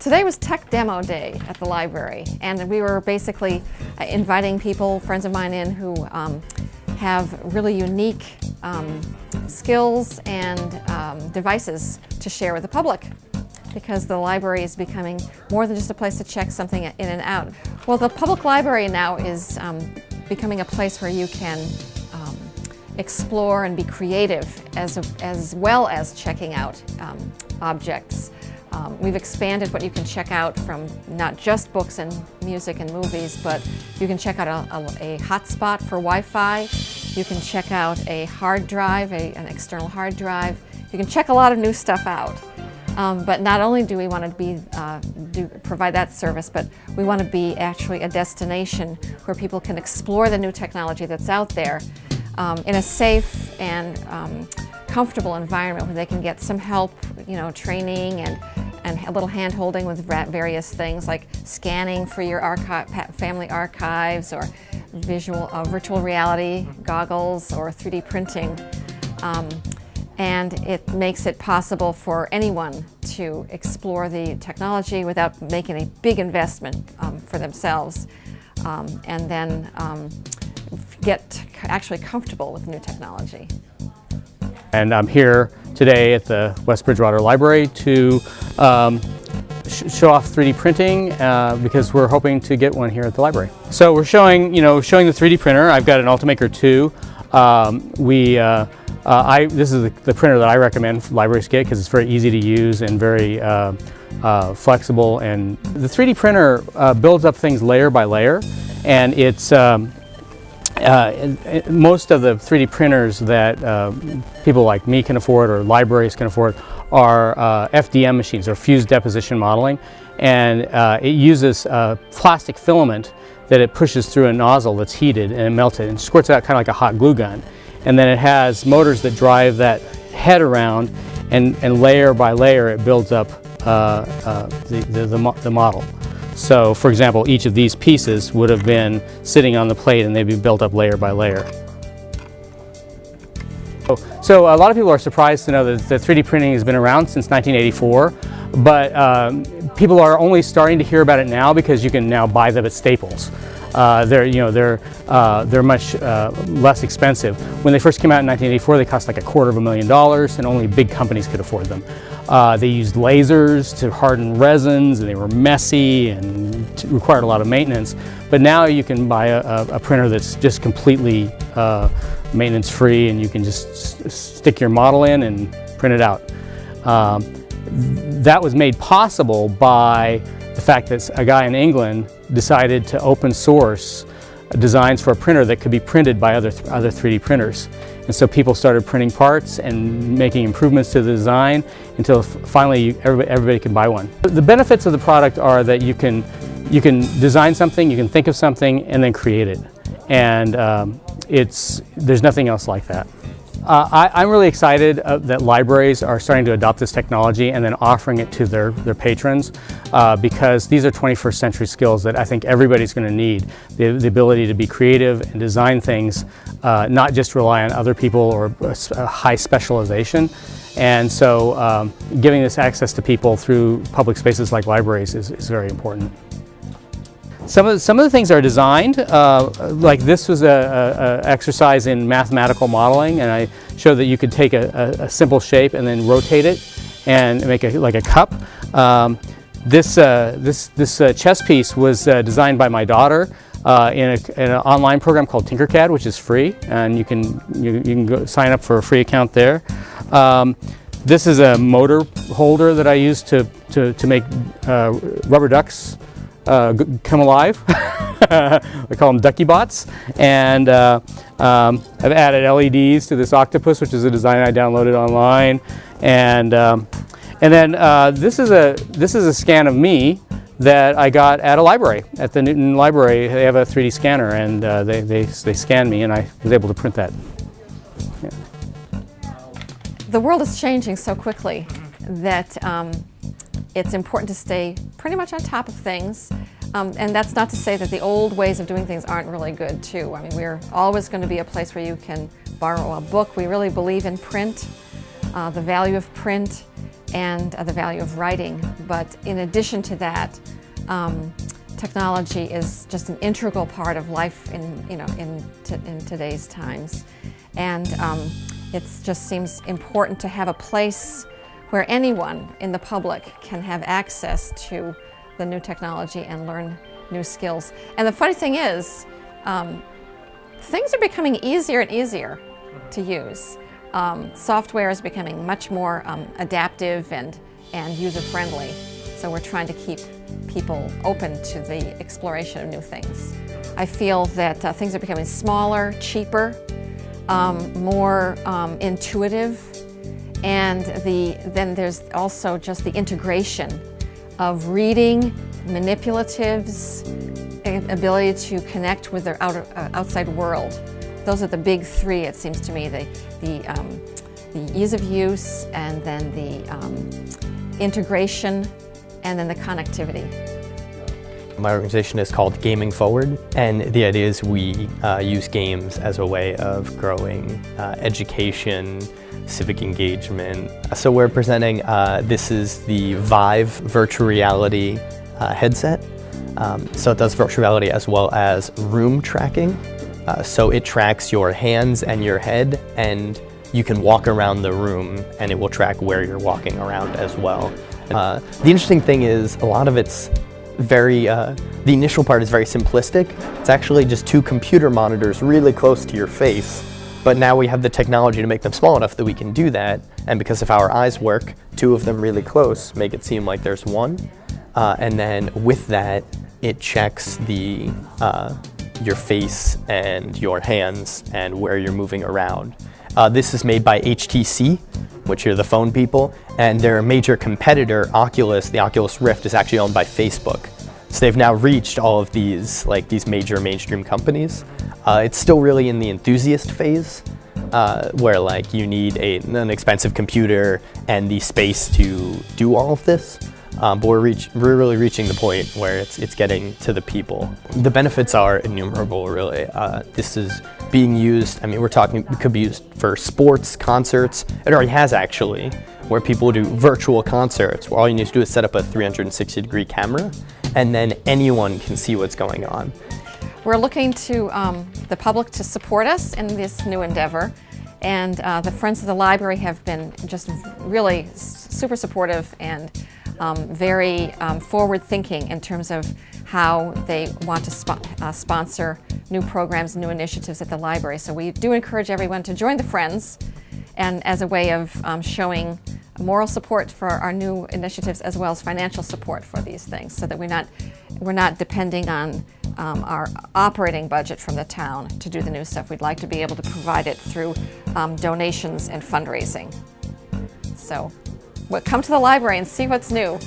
Today was Tech Demo Day at the library, and we were basically inviting people, friends of mine in who have really unique skills and devices to share with the public, because the library is becoming more than just a place to check something in and out. Well, the public library now is becoming a place where you can explore and be creative as well as checking out objects. We've expanded what you can check out from not just books and music and movies, but you can check out a hotspot for Wi-Fi. You can check out a hard drive, an external hard drive. You can check a lot of new stuff out. But not only do we want to provide that service, but we want to be actually a destination where people can explore the new technology that's out there in a safe and comfortable environment where they can get some help, training and a little hand-holding with various things like scanning for your family archives, or virtual reality goggles, or 3D printing. And it makes it possible for anyone to explore the technology without making a big investment for themselves, and then get actually comfortable with new technology. And I'm here today at the West Bridgewater Library to show off 3D printing because we're hoping to get one here at the library. So we're showing the 3D printer. I've got an Ultimaker 2. This is the printer that I recommend libraries get because it's very easy to use and very flexible. And the 3D printer builds up things layer by layer, and it's most of the 3D printers that people like me can afford or libraries can afford are FDM machines, or fused deposition modeling, and it uses a plastic filament that it pushes through a nozzle that's heated and melted and squirts out kind of like a hot glue gun. And then it has motors that drive that head around, and layer by layer it builds up the model. So, for example, each of these pieces would have been sitting on the plate and they'd be built up layer by layer. So a lot of people are surprised to know that the 3D printing has been around since 1984, but people are only starting to hear about it now because you can now buy them at Staples. They're much less expensive. When they first came out in 1984, they cost like $250,000, and only big companies could afford them. They used lasers to harden resins, and they were messy and required a lot of maintenance. But now you can buy a printer that's just completely maintenance-free, and you can just stick your model in and print it out. That was made possible by the fact that a guy in England decided to open source designs for a printer that could be printed by other 3D printers. And so people started printing parts and making improvements to the design until finally everybody can buy one. The benefits of the product are that you can design something, you can think of something, and then create it. And there's nothing else like that. I'm really excited that libraries are starting to adopt this technology and then offering it to their patrons, because these are 21st century skills that I think everybody's going to need. The ability to be creative and design things, not just rely on other people or a high specialization. And so giving this access to people through public spaces like libraries is very important. Some of the things are designed, like this was an exercise in mathematical modeling, and I showed that you could take a simple shape and then rotate it and make like a cup. This chess piece was designed by my daughter in an online program called Tinkercad, which is free, and you can go sign up for a free account there. This is a motor holder that I use to make rubber ducks come alive. I call them ducky bots. And I've added LEDs to this octopus, which is a design I downloaded online. And then this is a scan of me that I got at a library, at the Newton Library. They have a 3D scanner, and they scanned me, and I was able to print that. Yeah. The world is changing so quickly that it's important to stay pretty much on top of things. And that's not to say that the old ways of doing things aren't really good too. I mean, we're always going to be a place where you can borrow a book. We really believe in print, the value of print, and the value of writing. But in addition to that, technology is just an integral part of life in today's times. And it just seems important to have a place where anyone in the public can have access to the new technology and learn new skills. And the funny thing is, things are becoming easier and easier to use. Software is becoming much more adaptive and user-friendly. So we're trying to keep people open to the exploration of new things. I feel that things are becoming smaller, cheaper, more intuitive, and then there's also just the integration of reading, manipulatives, ability to connect with the outside world. Those are the big three, it seems to me, the ease of use, and then the integration, and then the connectivity. My organization is called Gaming Forward, and the idea is we use games as a way of growing education, civic engagement. So we're presenting, this is the Vive virtual reality headset. So it does virtual reality as well as room tracking. So it tracks your hands and your head, and you can walk around the room and it will track where you're walking around as well. The interesting thing is a lot of it's very, the initial part is very simplistic. It's actually just two computer monitors really close to your face, but now we have the technology to make them small enough that we can do that, and because of how our eyes work, two of them really close make it seem like there's one, and then with that, it checks the your face and your hands and where you're moving around. This is made by HTC, which are the phone people, and their major competitor, Oculus, the Oculus Rift, is actually owned by Facebook. So they've now reached all of these major mainstream companies. It's still really in the enthusiast phase, where you need an expensive computer and the space to do all of this. But we're really reaching the point where it's getting to the people. The benefits are innumerable, really. This is being used, we're talking, it could be used for sports, concerts. It already has, actually, where people do virtual concerts, where all you need to do is set up a 360-degree camera, and then anyone can see what's going on. We're looking to the public to support us in this new endeavor. And the Friends of the Library have been just really super supportive and very forward-thinking in terms of how they want to sponsor new programs, new initiatives at the library. So we do encourage everyone to join the Friends, and as a way of showing moral support for our new initiatives as well as financial support for these things, so that we're not depending on our operating budget from the town to do the new stuff. We'd like to be able to provide it through donations and fundraising. So come to the library and see what's new.